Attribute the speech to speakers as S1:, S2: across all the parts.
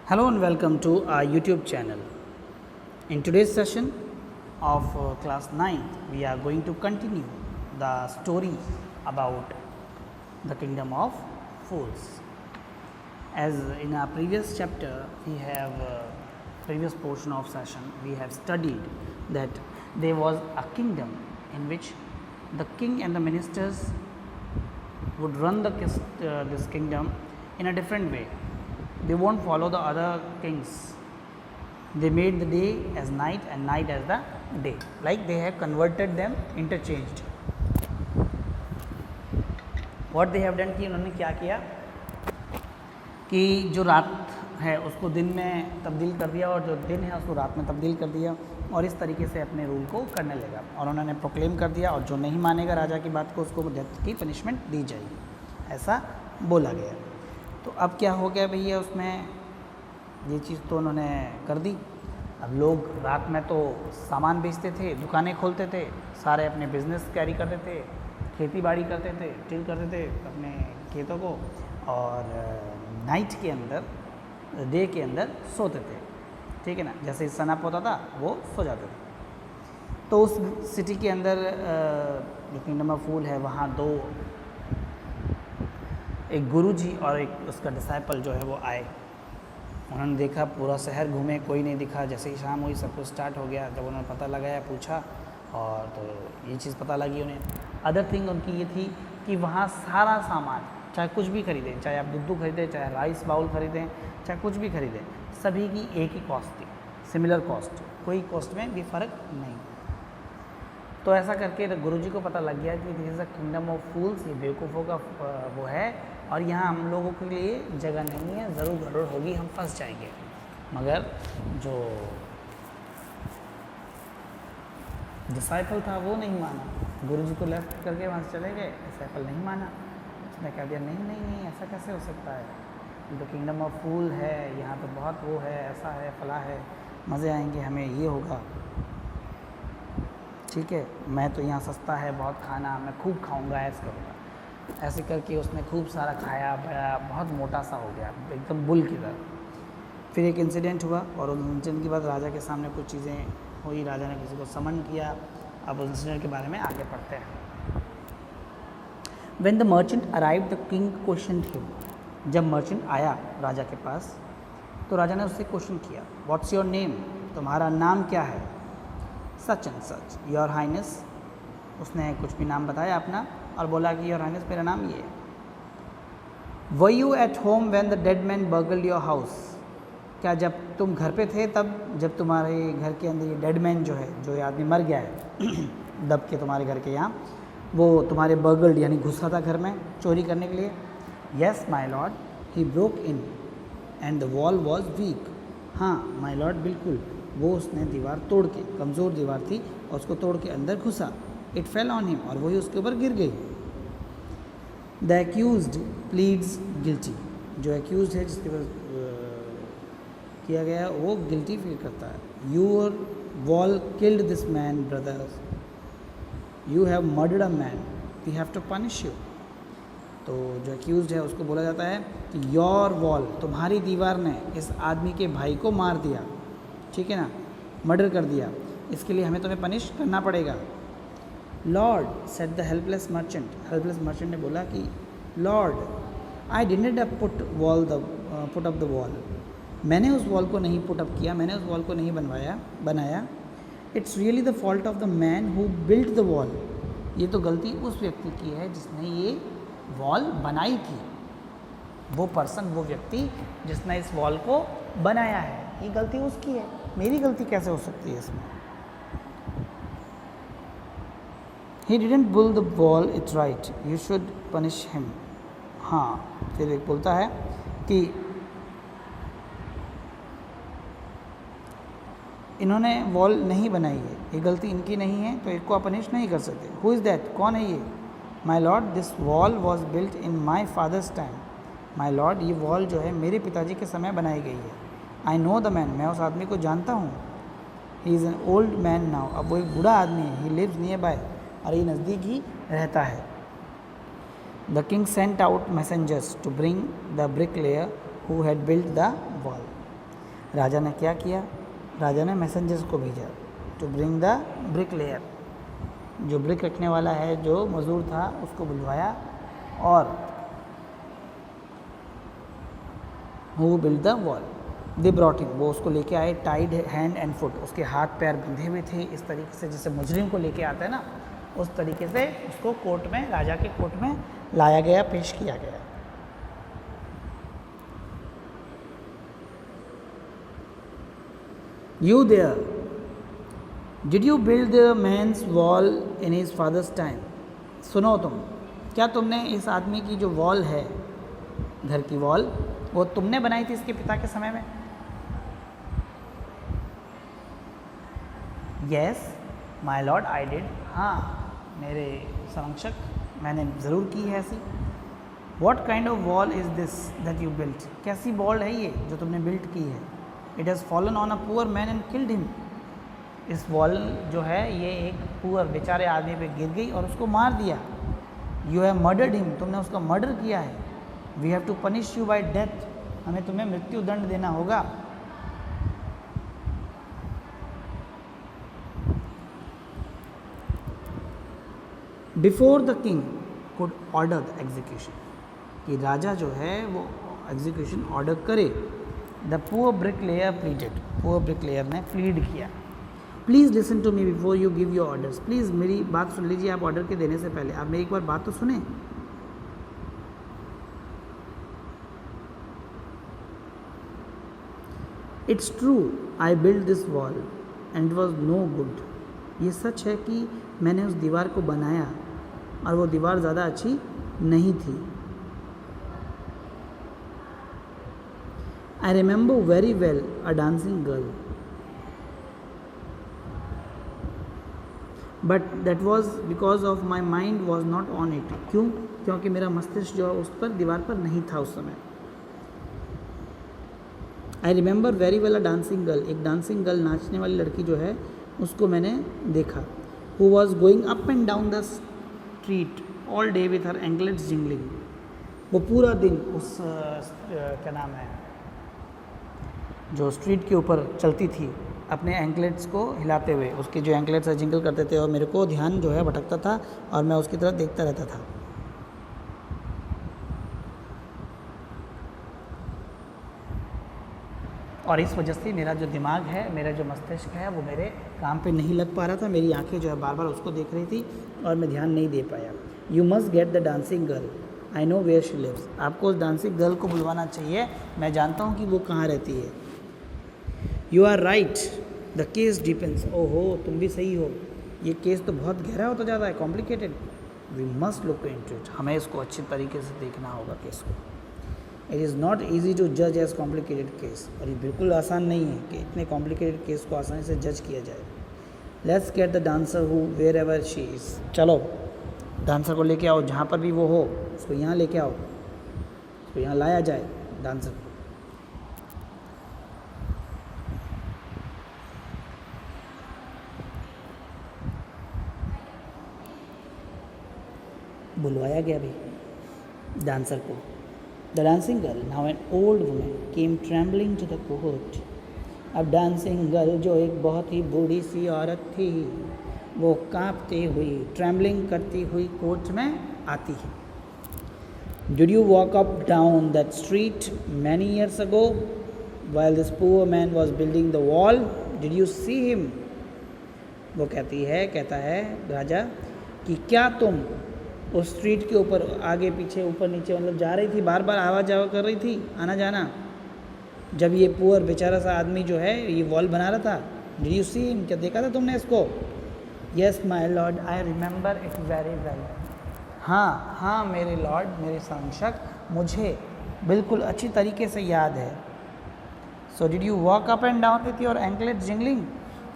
S1: Hello and welcome to our YouTube channel. In today's session of class 9th, we are going to continue the story about the kingdom of fools. As in our previous chapter, we have previous portion of session, we have studied that there was a kingdom in which the king and the ministers would run this kingdom in a different way. They won't follow the other kings. They made the day as night and night as the day, like they have converted them, interchanged. What they have done कि उन्होंने क्या किया कि जो रात है उसको दिन में तब्दील कर दिया और जो दिन है उसको रात में तब्दील कर दिया और इस तरीके से अपने रूल को करने लगा और उन्होंने प्रोक्लेम कर दिया और जो नहीं मानेगा राजा की बात को उसको डेथ की पनिशमेंट दी जाएगी, ऐसा बोला गया। तो अब क्या हो गया भैया, उसमें ये चीज़ तो उन्होंने कर दी। अब लोग रात में तो सामान बेचते थे, दुकानें खोलते थे, सारे अपने बिजनेस कैरी करते थे, खेती बाड़ी करते थे, टिल करते थे अपने खेतों को और नाइट के अंदर, डे के अंदर सोते थे। ठीक है ना, जैसे ही सन अप होता था वो सो जाते थे। तो उस सिटी के अंदर जो किंगडम ऑफ फूल है वहाँ दो, एक गुरुजी और एक उसका डिसाइपल जो है वो आए। उन्होंने देखा, पूरा शहर घूमे, कोई नहीं दिखा। जैसे ही शाम हुई सब कुछ स्टार्ट हो गया। जब उन्होंने पता लगाया, पूछा और तो ये चीज़ पता लगी उन्हें। अदर थिंग उनकी ये थी कि वहाँ सारा सामान, चाहे कुछ भी खरीदें, चाहे आप दूध खरीदें, चाहे राइस बाउल खरीदें, चाहे कुछ भी खरीदें, सभी की एक ही कॉस्ट थी, सिमिलर कॉस्ट, कोई कॉस्ट में भी फ़र्क नहीं। तो ऐसा करके गुरुजी को पता लग गया कि this is a kingdom of fools, ये बेवकूफ़ों का वो है और यहाँ हम लोगों के लिए जगह नहीं है, ज़रूर गड़बड़ होगी, हम फंस जाएंगे। मगर जो डिसाइपल था वो नहीं माना, गुरुजी को लेफ्ट करके वहाँ से चले गए। डिसाइपल नहीं माना, उसने कह दिया नहीं नहीं नहीं, ऐसा कैसे हो सकता है, जो किंगडम ऑफ फूल है यहाँ तो बहुत वो है, ऐसा है, फला है, मज़े आएंगे, हमें ये होगा, ठीक है, मैं तो यहाँ सस्ता है बहुत खाना, मैं खूब खाऊंगा, ऐसा करूँगा। ऐसे करके उसने खूब सारा खाया बड़ा, बहुत मोटा सा हो गया, एकदम बुल की तरह। फिर एक इंसिडेंट हुआ और उस इंसिडेंट के बाद राजा के सामने कुछ चीज़ें हुई, राजा ने किसी को समन किया। अब उस इंसिडेंट के बारे में आगे पढ़ते हैं। When the merchant arrive the king question him, जब मर्चेंट आया राजा के पास तो राजा ने उससे क्वेश्चन किया, व्हाट्स योर नेम, तुम्हारा नाम क्या है। Such and such your highness, उसने कुछ भी नाम बताया अपना और बोला कि योर हाइनेस मेरा नाम ये है। Were you at home when the dead man burgled your house, क्या जब तुम घर पे थे तब जब तुम्हारे घर के अंदर ये डेड मैन जो है, जो ये आदमी मर गया है दब के तुम्हारे घर के यहाँ, वो तुम्हारे बर्गल्ड यानी घुसा था घर में चोरी करने के लिए। Yes my lord, he broke in and the wall was weak, हाँ माई लॉर्ड बिल्कुल, वो उसने दीवार तोड़ के, कमज़ोर दीवार थी और उसको तोड़ के अंदर घुसा। इट फेल ऑन हिम, और वही उसके ऊपर गिर गई। द एक्यूज्ड प्लीड्स गिल्टी, जो एक्यूज्ड है जिसके पास किया गया वो गिल्टी फील करता है। Your wall killed this man brothers, you have murdered a man, we have to punish you. तो जो एक्यूज्ड है उसको बोला जाता है कि योर वॉल, तुम्हारी दीवार ने इस आदमी के भाई को मार दिया, ठीक है ना, मर्डर कर दिया, इसके लिए हमें तुम्हें पनिश करना पड़ेगा। Lord said the helpless merchant, helpless merchant ने बोला कि Lord I didn't put up the wall, मैंने उस वॉल को नहीं पुट अप किया, मैंने उस वॉल को नहीं बनाया। It's really the fault of the man who built the wall, ये तो गलती उस व्यक्ति की है जिसने ये वॉल बनाई थी, वो पर्सन, वो व्यक्ति जिसने इस वॉल को बनाया है, ये गलती उसकी है, मेरी गलती कैसे हो सकती है इसमें। He didn't bull the wall it right, you should punish him. हाँ, फिर एक बोलता है कि इन्होंने वॉल नहीं बनाई है, ये गलती इनकी नहीं है, तो इनको आप पनिश नहीं कर सकते। हु इज़ दैट, कौन है ये। My lord this wall was built in my father's time, my lord ये वॉल जो है मेरे पिताजी के समय बनाई गई है। आई नो द मैन, मैं उस आदमी को जानता हूँ। He is an old man now, अब वो एक बूढ़ा आदमी है। ही लिव्स नियर बाय, और ये नज़दीक ही रहता है। The king sent out messengers to bring the bricklayer who had built the wall, राजा ने क्या किया, राजा ने मैसेंजर्स को भेजा to bring the bricklayer, जो ब्रिक रखने वाला है जो मज़दूर था उसको बुलवाया, और who build the wall, they brought him, वो उसको लेके आए, टाइड हैंड एंड फुट, उसके हाथ पैर बंधे हुए थे इस तरीके से जैसे मुजरिम को लेके आता है ना, उस तरीके से उसको कोर्ट में, राजा के कोर्ट में लाया गया, पेश किया गया। You there, did you build the man's wall in his father's time? सुनो तुम, क्या तुमने इस आदमी की जो वॉल है, घर की वॉल, वो तुमने बनाई थी इसके पिता के समय में? Yes, my lord, I did. हाँ मेरे संरक्षक, मैंने ज़रूर की है ऐसी। What kind of wall is this that you built? कैसी वॉल है ये जो तुमने बिल्ट की है? It has fallen on a poor man and killed him. इस वॉल जो है ये एक पुअर बेचारे आदमी पे गिर गई और उसको मार दिया। You have murdered him, तुमने उसका मर्डर किया है। We have to punish you by death, हमें तुम्हें मृत्यु दंड देना होगा। Before the king could order the execution, कि राजा जो है वो एग्जीक्यूशन ऑर्डर करे, the poor bricklayer pleaded, poor bricklayer ने प्लीड किया, please listen to me before you give your orders, please मेरी बात सुन लीजिए, आप ऑर्डर के देने से पहले आप मेरी एक बार बात तो सुने। It's true I build this wall and it was no good, ये सच है कि मैंने उस दीवार को बनाया और वो दीवार ज़्यादा अच्छी नहीं थी। I remember very well a dancing girl, but that was because of my mind was not on it. क्यों? क्योंकि मेरा मस्तिष्क जो उस पर दीवार पर नहीं था उस समय। I remember very well a dancing girl, एक डांसिंग गर्ल, नाचने वाली लड़की जो है उसको मैंने देखा, who was going up and down the street all day with her anklets jingling, वो पूरा दिन उस क्या नाम है जो स्ट्रीट के ऊपर चलती थी अपने एंकलेट्स को हिलाते हुए, उसके जो एंकलेट्स है जिंगल करते थे और मेरे को ध्यान जो है भटकता था और मैं उसकी तरफ देखता रहता था। और इस वजह से मेरा जो दिमाग है, मेरा जो मस्तिष्क है वो मेरे काम पे नहीं लग पा रहा था, मेरी आंखें जो है बार बार उसको देख रही थी और मैं ध्यान नहीं दे पाया। You must get the dancing girl, I know where she lives, आपको उस डांसिंग गर्ल को बुलवाना चाहिए, मैं जानता हूँ कि वो कहाँ रहती है। You are right, the case depends, ओहो तुम भी सही हो, ये केस तो बहुत गहरा होता जाता है, complicated, we must look into it, हमें इसको अच्छी तरीके से देखना होगा केस को। It is not easy to जज एज कॉम्प्लिकेटेड केस, और ये बिल्कुल आसान नहीं है कि इतने कॉम्प्लिकेटेड केस को आसानी से जज किया जाए। Let's get the dancer who wherever she is, चलो डांसर को लेके आओ, जहाँ पर भी वो हो उसको यहाँ लेके आओ, उसको यहाँ लाया जाए डांसर को। बुलवाया गया भी डांसर को। The dancing girl, now an old women, came trembling to the court, अब डांसिंग गर्ल जो एक बहुत ही बूढ़ी सी औरत थी वो कांपती हुई, ट्रैम्बलिंग करती हुई कोर्ट में आती है। Did you walk up down that street many years ago while this poor man was building the wall, did you see him, वो कहता है राजा कि क्या तुम उस स्ट्रीट के ऊपर आगे पीछे ऊपर नीचे मतलब जा रही थी, बार बार आवा जावा कर रही थी, आना जाना, जब ये पुअर बेचारा सा आदमी जो है ये वॉल बना रहा था, डिड यू सी हिम, क्या देखा था तुमने इसको? Yes my Lord, I remember it very well, हाँ हाँ मेरे लॉर्ड, मेरे संरक्षक, मुझे बिल्कुल अच्छी तरीके से याद है। So did you walk up and down with your anklet jingling,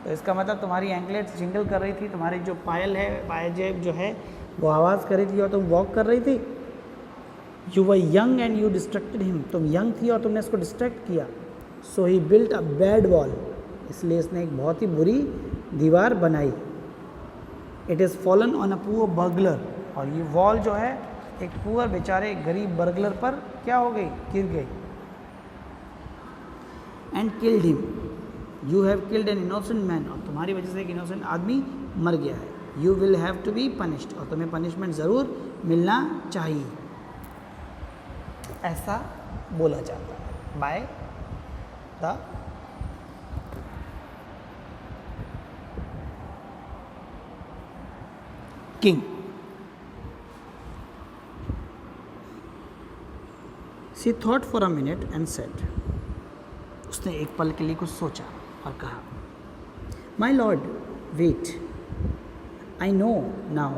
S1: तो इसका मतलब तुम्हारी एंकलेट्स जिंगल कर रही थी, तुम्हारी जो पायल है, पायजेब जो है वो आवाज़ कर रही थी और तुम वॉक कर रही थी। You were young and you distracted him, तुम यंग थी और तुमने इसको डिस्ट्रैक्ट किया। सो ही बिल्ट अ बैड वॉल, इसलिए इसने एक बहुत ही बुरी दीवार बनाई। It is fallen on a poor burglar, और ये वॉल जो है एक पुअर बेचारे गरीब बर्गलर पर क्या हो गई, गिर गई। And killed him, you have killed an innocent man, और तुम्हारी वजह से एक इनोसेंट आदमी मर गया है। You will have to be punished, और तुम्हें पनिशमेंट ज़रूर मिलना चाहिए। ऐसा बोला जाता है by the king. She thought for a minute and said, उसने एक पल के लिए कुछ सोचा और कहा, my lord wait, I know now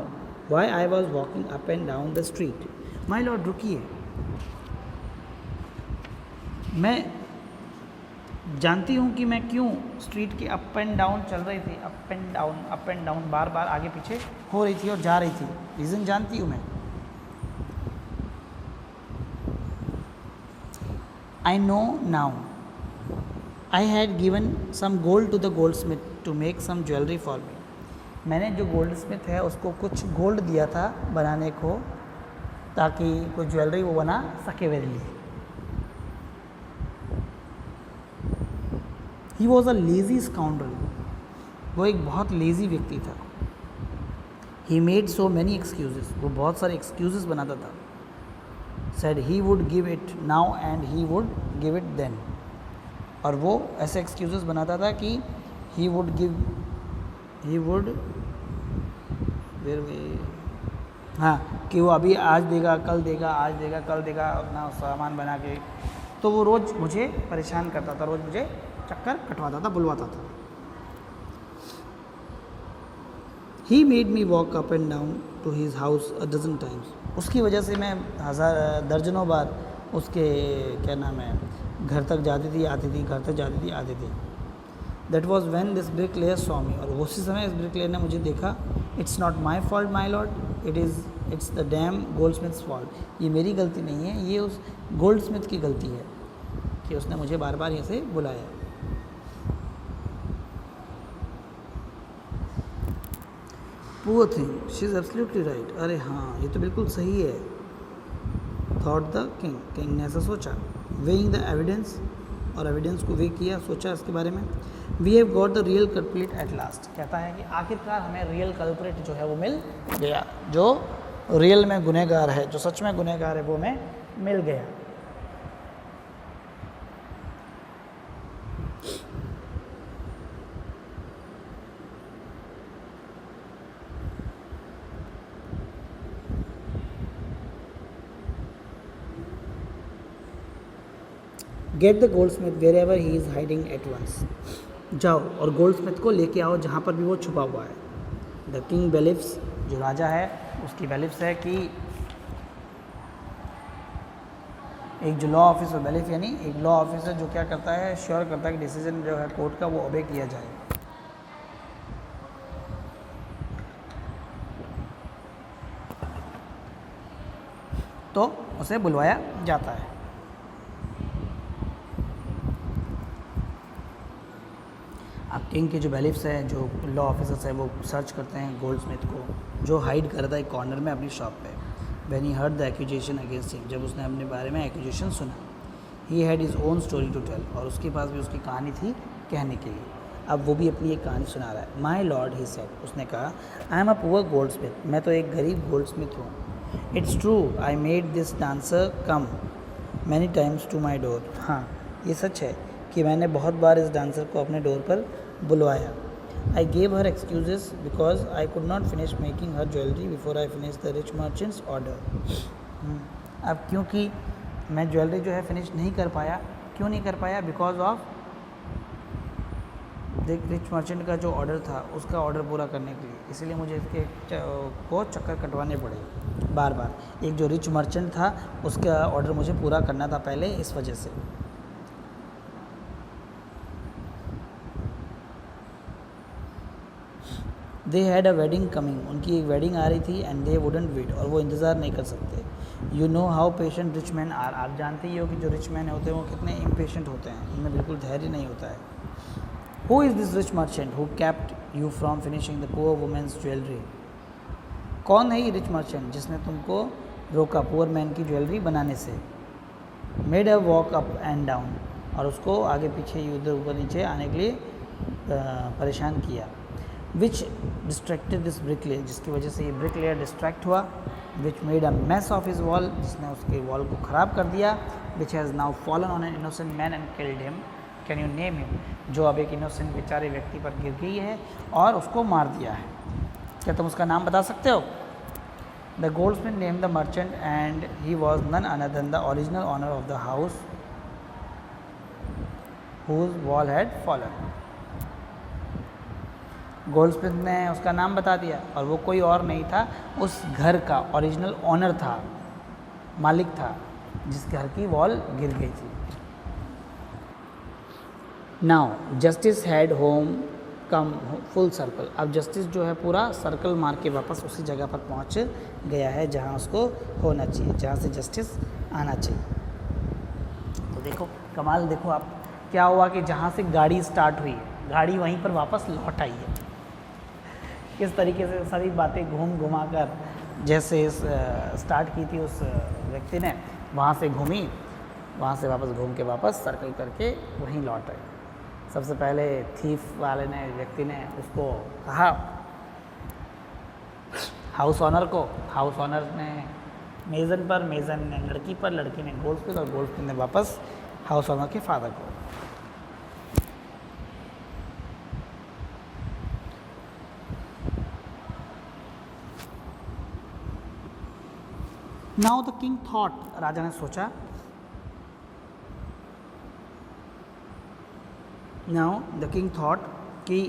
S1: why I was walking up and down the street. My lord रुकिए, मैं जानती हूँ कि मैं क्यों स्ट्रीट के अप एंड डाउन चल रही थी, अप एंड डाउन बार बार आगे पीछे हो रही थी और जा रही थी, रीज़न जानती हूँ मैं। I know now I had given some gold to the goldsmith to make some jewellery for me. मैंने जो गोल्ड स्मिथ है उसको कुछ गोल्ड दिया था बनाने को, ताकि कोई ज्वेलरी वो बना सके मेरे लिए। He was a lazy scoundrel, वो एक बहुत लेज़ी व्यक्ति था। He made so many excuses, वो बहुत सारे एक्सक्यूजेस बनाता था। Said he would give it now and he would give it then, और वो ऐसे एक्सक्यूजेस बनाता था कि ही वुड हाँ, कि वो अभी आज देगा, कल देगा, आज देगा, कल देगा, अपना सामान बना के। तो वो रोज़ मुझे परेशान करता था, रोज़ मुझे चक्कर कटवाता था, बुलवाता था। He made me walk up and down to his house a dozen times, उसकी वजह से मैं दर्जनों बार उसके क्या नाम है घर तक जाती थी, आती थी, घर तक जाती थी, आती थी। That was when this brick layer saw me, और उसी समय इस ब्रिक लेयर ने मुझे देखा। It's not my fault my lord, it's the dam gold Smiths fault, ये मेरी गलती नहीं है, ये उस गोल्ड स्मिथ की गलती है कि उसने मुझे बार बार ऐसे बुलाया। Poor thing, she is absolutely right, अरे हाँ ये तो बिल्कुल सही है। थॉट द किंग, किंग ने ऐसा सोचा। वेइंग द एविडेंस, और एविडेंस को वे किया, सोचा इसके बारे में। We have got the real culprit at last, कहता है कि आखिरकार हमें रियल कल्प्रिट जो है वो मिल गया, जो रियल में गुनहगार है, जो सच में गुनहगार है, वो हमें मिल गया। Get the goldsmith wherever he is hiding at once, जाओ और गोल्ड स्मिथ को लेके आओ जहाँ पर भी वो छुपा हुआ है। द किंग बेलिव्स, जो राजा है उसकी बेलिव्स है कि एक जो लॉ ऑफिसर, बेलिफ यानी एक लॉ ऑफिसर जो क्या करता है, श्योर करता है कि डिसीजन जो है कोर्ट का वो ओबे किया जाए। तो उसे बुलवाया जाता है। अब किंग के जो बेलिफ्स हैं, जो लॉ ऑफिसर्स हैं, वो सर्च करते हैं गोल्ड स्मिथ को, जो हाइड कर रहा था एक कॉर्नर में अपनी शॉप पे। When he heard the accusation against him, जब उसने अपने बारे में एक्यूजेशन सुना। He had his own story to tell, और उसके पास भी उसकी कहानी थी कहने के लिए। अब वो भी अपनी एक कहानी सुना रहा है। माई लॉर्ड, ही सेड, उसने कहा, I am a poor goldsmith, मैं तो एक गरीब गोल्ड स्मिथ हूँ। It's true I made this dancer come many times to my door, हाँ ये सच है कि मैंने बहुत बार इस डांसर को अपने डोर पर बुलवाया। I gave her excuses because I could not finish making her jewelry before I finished the rich merchant's order. अब क्योंकि मैं ज्वेलरी जो है फिनिश नहीं कर पाया, क्यों नहीं कर पाया? बिकॉज ऑफ रिच मर्चेंट का जो ऑर्डर था उसका ऑर्डर पूरा करने के लिए, इसलिए मुझे इसके को चक्कर कटवाने पड़े बार बार। एक जो रिच मर्चेंट था उसका ऑर्डर मुझे पूरा करना था पहले, इस वजह से। They had a wedding coming, उनकी एक वेडिंग आ रही थी। एंड दे वुडंट वेट, और वो इंतज़ार नहीं कर सकते। You know how patient rich man are, आप जानते ही हो कि जो रिच मैन होते हैं वो कितने इम्पेशेंट होते हैं, उनमें बिल्कुल धैर्य नहीं होता है। Who is this rich merchant who kept you from finishing the poor women's jewellery, कौन है ये रिच मर्चेंट जिसने तुमको रोका पुअर मैन की ज्वेलरी बनाने से। Made a walk up and down, और उसको आगे पीछे इधर ऊपर नीचे आने के लिए परेशान किया। विच डिस्ट्रैक्टेड दिस ब्रिकलेयर, जिसकी वजह से ये ब्रिकलेयर डिस्ट्रैक्ट हुआ। Which made a mass of his wall, जिसने उसके वॉल को ख़राब कर दिया। Which has now fallen on an innocent man and killed him, can you name him, जो अब एक इनोसेंट बेचारे व्यक्ति पर गिर गई है और उसको मार दिया है। क्या तुम उसका नाम बता सकते हो? The goldsmith name the merchant and he was none another than the original owner of the house whose wall had fallen. Goldsmith ने उसका नाम बता दिया और वो कोई और नहीं था, उस घर का ओरिजिनल ऑनर था, मालिक था, जिस घर की वॉल गिर गई थी। Now justice had home come full circle, अब जस्टिस जो है पूरा सर्कल मार के वापस उसी जगह पर पहुंच गया है जहां उसको होना चाहिए, जहां से जस्टिस आना चाहिए। तो देखो कमाल, देखो आप क्या हुआ कि जहां से गाड़ी स्टार्ट हुई है, गाड़ी वहीं पर वापस लौट आई है। किस तरीके से सारी बातें घूम घुमा कर जैसे स्टार्ट की थी उस व्यक्ति ने, वहाँ से घूमी, वहाँ से वापस घूम के वापस सर्कल करके वहीं लौट आई। सबसे पहले थीफ वाले ने, व्यक्ति ने उसको कहा हाउस ऑनर को, हाउस ऑनर ने मेज़न पर, मेज़न ने लड़की पर, लड़की ने गोल्डस्मिथ और गोल्डस्मिथ ने वापस हाउस ऑनर के फादर को। नाउ द किंग थॉट, राजा ने सोचा, नाउ द किंग थॉट कि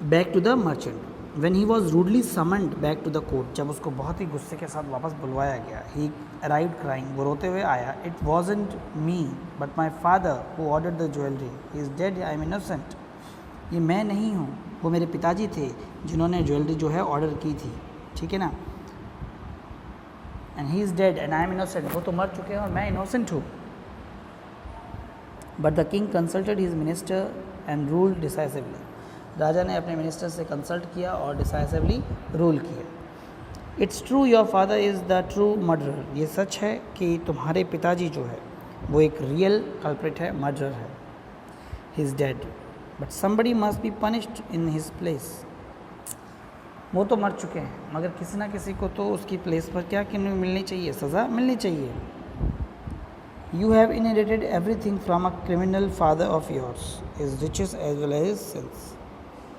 S1: back to the merchant when he was rudely summoned back to the court, जब उसको बहुत ही गुस्से के साथ वापस बुलवाया गया। ही अराइव्ड क्राइंग, वो रोते हुए आया। It wasn't me but my father who ordered the jewellery, he is dead, I am innocent. ये मैं नहीं हूँ, वो मेरे पिताजी थे जिन्होंने ज्वेलरी जो है ऑर्डर की थी, ठीक है ना। And he is dead and I am innocent, वो तो मर चुके हैं और मैं इनोसेंट हूँ। But the king consulted his minister and ruled decisively, राजा ने अपने मिनिस्टर से कंसल्ट किया और डिसाइसिवली रूल किया। It's true your father is the true murderer, ये सच है कि तुम्हारे पिताजी जो है वो एक रियल कल्प्रिट है, मर्डरर है। ही is dead but somebody must be punished in his place, वो तो मर चुके हैं मगर किसी ना किसी को तो उसकी प्लेस पर क्या मिलनी चाहिए, सज़ा मिलनी चाहिए। You have inherited everything from a criminal father of yours, his riches as well as his sins.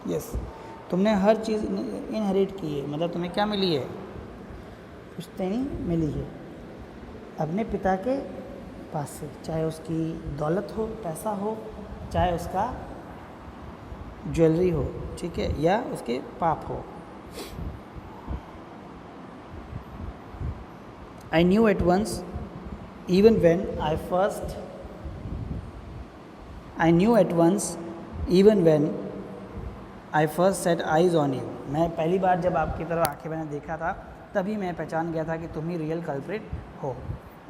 S1: Yes, तुमने हर चीज़ इनहेरिट की है, मतलब तुम्हें क्या मिली है, पुश्तैनी मिली है अपने पिता के पास से, चाहे उसकी दौलत हो, पैसा हो, चाहे उसका ज्वेलरी हो, ठीक है, या उसके पाप हो। I knew at once, even when I first set eyes on you, मैं पहली बार जब आपकी तरफ आंखें मैंने देखा था तभी मैं पहचान गया था कि तुम ही रियल कल्प्रिट हो।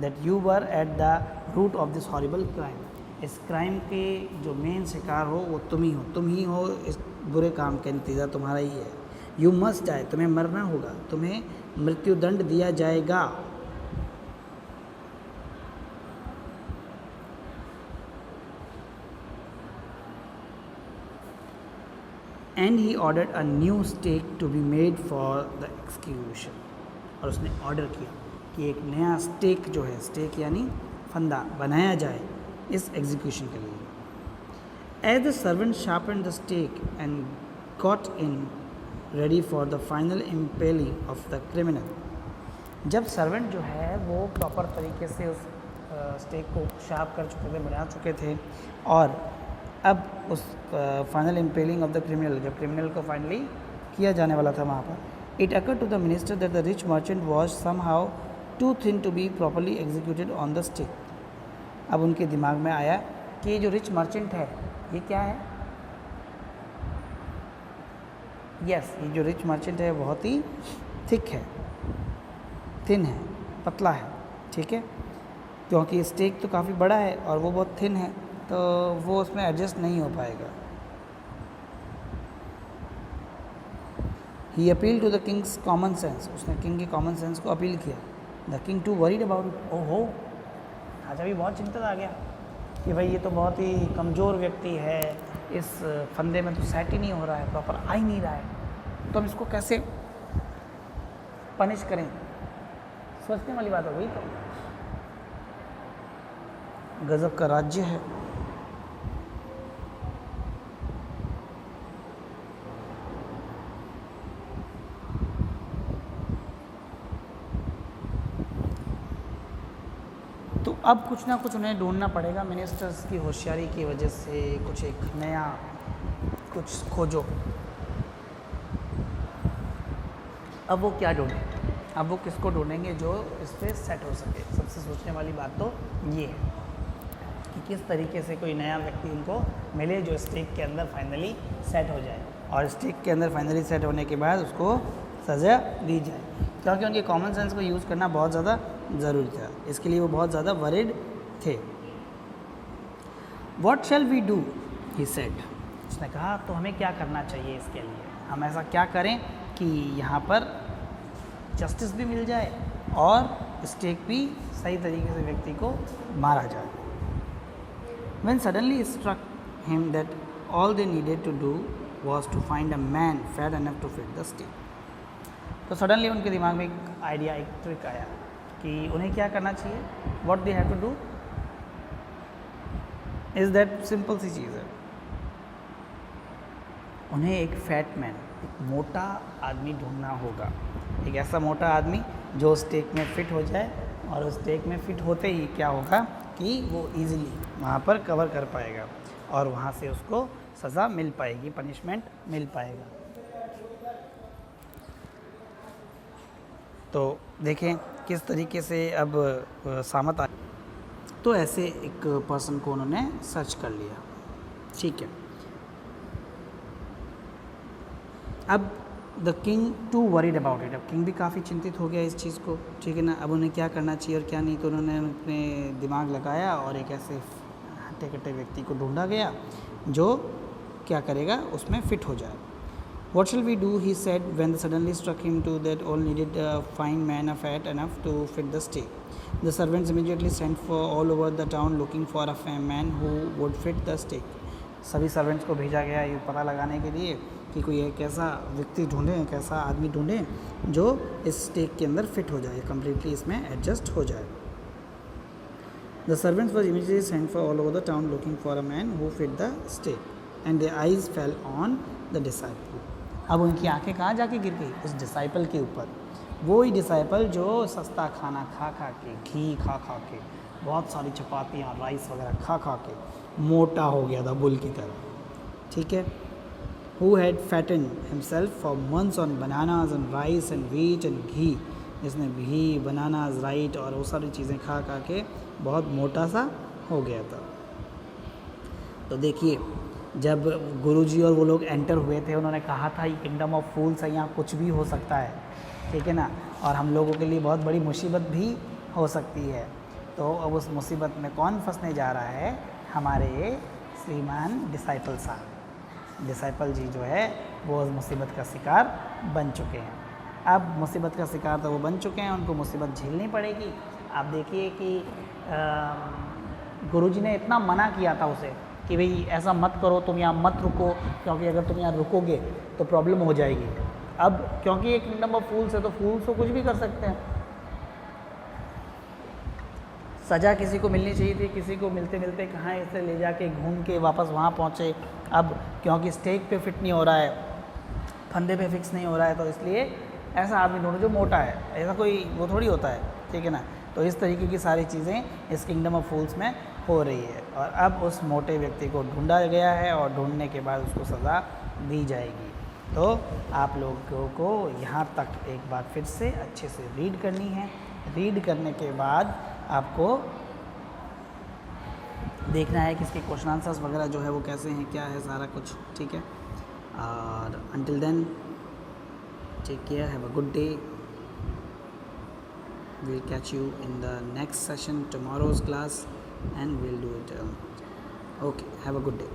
S1: That you were at the root of this horrible crime, इस क्राइम के जो मेन शिकार हो वो तुम ही हो, इस बुरे काम का नतीजा तुम्हारा ही है। यू मस्ट डाई, तुम्हें मरना होगा, तुम्हें मृत्युदंड दिया जाएगा। And he ordered a new stake to be made for the execution, और उसने ऑर्डर किया कि एक नया स्टेक जो है, स्टेक यानी फंदा, बनाया जाए इस एग्जीक्यूशन के लिए। As the servant sharpen the stake and got in ready for the final impaling of the criminal, जब सर्वेंट जो है वो प्रॉपर तरीके से उस स्टेक को शार्प कर चुके थे, बना चुके थे, और अब उस final impaling of the criminal, जब क्रिमिनल को फाइनली किया जाने वाला था वहाँ पर, it occur to the minister that the rich merchant was somehow too thin to be properly executed on the stake. अब उनके दिमाग में आया कि ये जो रिच मर्चेंट है ये क्या है, यस, ये जो रिच मर्चेंट है बहुत ही थिक है, थिन है, पतला है, ठीक है, क्योंकि स्टेक तो काफ़ी बड़ा है और वो बहुत थिन है, तो वो उसमें एडजस्ट नहीं हो पाएगा। He appeal to the king's common sense, उसने किंग के कॉमन सेंस को अपील किया। The king too worried about, ओहो राजा भी बहुत चिंतित आ गया कि भाई ये तो बहुत ही कमज़ोर व्यक्ति है, इस फंदे में तो सेट ही नहीं हो रहा है, प्रॉपर आ ही नहीं रहा है, तो हम इसको कैसे पनिश करें। सोचने वाली बात हो गई। तो गजब का राज्य है। तो अब कुछ ना कुछ उन्हें ढूंढना पड़ेगा। मिनिस्टर्स की होशियारी की वजह से कुछ एक नया कुछ खोजो। अब वो क्या ढूंढें, अब वो किसको ढूंढेंगे जो इस पर सेट हो सके। सबसे सोचने वाली बात तो ये है कि किस तरीके से कोई नया व्यक्ति उनको मिले जो स्टेक के अंदर फाइनली सेट हो जाए, और स्टेक के अंदर फाइनली सेट होने के बाद उसको सज़ा दी जाए, क्योंकि उनके कॉमन सेंस को यूज़ करना बहुत ज़्यादा ज़रूरी था। इसके लिए वो बहुत ज़्यादा वरीड थे। What shall we do, he said, उसने कहा तो हमें क्या करना चाहिए, इसके लिए हम ऐसा क्या करें कि यहाँ पर जस्टिस भी मिल जाए और स्टेक भी सही तरीके से व्यक्ति को मारा जाए। When suddenly it struck him that all they needed to do was to find a man fat enough to fit the stake. तो सडनली उनके दिमाग में एक आइडिया, एक ट्रिक आया कि उन्हें क्या करना चाहिए। What they have to do is that simple सी चीज़ है, उन्हें एक फैट मैन, एक मोटा आदमी ढूंढना होगा। एक ऐसा मोटा आदमी जो स्टेक में फ़िट हो जाए, और उस स्टेक में फ़िट होते ही क्या होगा कि वो इजीली वहाँ पर कवर कर पाएगा और वहाँ से उसको सज़ा मिल पाएगी, पनिशमेंट मिल पाएगा। तो देखें किस तरीके से अब सामत आ, तो ऐसे एक पर्सन को उन्होंने सर्च कर लिया। ठीक है, अब the king too worried about it, अब किंग भी काफ़ी चिंतित हो गया इस चीज़ को। ठीक है ना, अब उन्हें क्या करना चाहिए और क्या नहीं, तो उन्होंने अपने दिमाग लगाया और एक ऐसे हट्टे कट्टे व्यक्ति को ढूंढा गया जो क्या करेगा, उसमें फ़िट हो जाए। What shall we do, he said, when suddenly struck him to that all needed a fine man fat enough to fit the stake. The servants immediately sent for all over the town looking for a man who would fit the stake. सभी servants को भेजा गया ये पता लगाने के लिए कि कोई एक ऐसा व्यक्ति ढूंढें, एक ऐसा आदमी ढूंढें जो इस स्टेक के अंदर फिट हो जाए, कम्प्लीटली इसमें एडजस्ट हो जाए। The servants were immediately sent for all over the town looking for a man who fit the stake, and their eyes fell on the disciple. अब उनकी आंखें कहाँ जाके गिर गई, उस डिसाइपल के ऊपर। वो ही डिसाइपल जो सस्ता खाना खा खा के, घी खा खा के, बहुत सारी चपातियाँ राइस वगैरह खा खा के मोटा हो गया था बुल की तरह। ठीक है, who had fattened himself for months on bananas and rice and wheat and ghee, जिसने घी, बनानाज, राइट और वो सारी चीज़ें खा खा के बहुत मोटा सा हो गया था। तो देखिए, जब गुरुजी और वो लोग एंटर हुए थे, उन्होंने कहा था ये किंगडम ऑफ फूल्स है, यहाँ कुछ भी हो सकता है। ठीक है ना, और हम लोगों के लिए बहुत बड़ी मुसीबत भी हो सकती है। तो अब उस मुसीबत में कौन फंसने जा रहा है, हमारे श्रीमान डिसाइपल साहब। डिसाइपल जी जो है वो उस मुसीबत का शिकार बन चुके हैं। अब मुसीबत का शिकार तो वो बन चुके हैं, उनको मुसीबत झेलनी पड़ेगी। आप देखिए कि गुरुजी ने इतना मना किया था उसे कि भाई ऐसा मत करो, तुम यहाँ मत रुको, क्योंकि अगर तुम यहाँ रुकोगे तो प्रॉब्लम हो जाएगी। अब क्योंकि ये किंगडम ऑफ फूल्स है तो फूल्स तो कुछ भी कर सकते हैं। सज़ा किसी को मिलनी चाहिए थी, किसी को मिलते मिलते कहाँ इसे ले जाके घूम के वापस वहाँ पहुँचे। अब क्योंकि स्टेक पे फिट नहीं हो रहा है, फंदे पे फिक्स नहीं हो रहा है, तो इसलिए ऐसा आदमी ढूंढो जो मोटा है। ऐसा कोई वो थोड़ी होता है। ठीक है ना, तो इस तरीके की सारी चीज़ें इस किंगडम ऑफ फूल्स में हो रही है। और अब उस मोटे व्यक्ति को ढूंढा गया है और ढूंढने के बाद उसको सज़ा दी जाएगी। तो आप लोगों को यहाँ तक एक बार फिर से अच्छे से रीड करनी है। रीड करने के बाद आपको देखना है कि इसके क्वेश्चन आंसर्स वगैरह जो है वो कैसे हैं, क्या है सारा कुछ। ठीक है, और until then take care, have a good day. We'll catch you in the next session, tomorrow's class, and we'll do it. Okay, have a good day.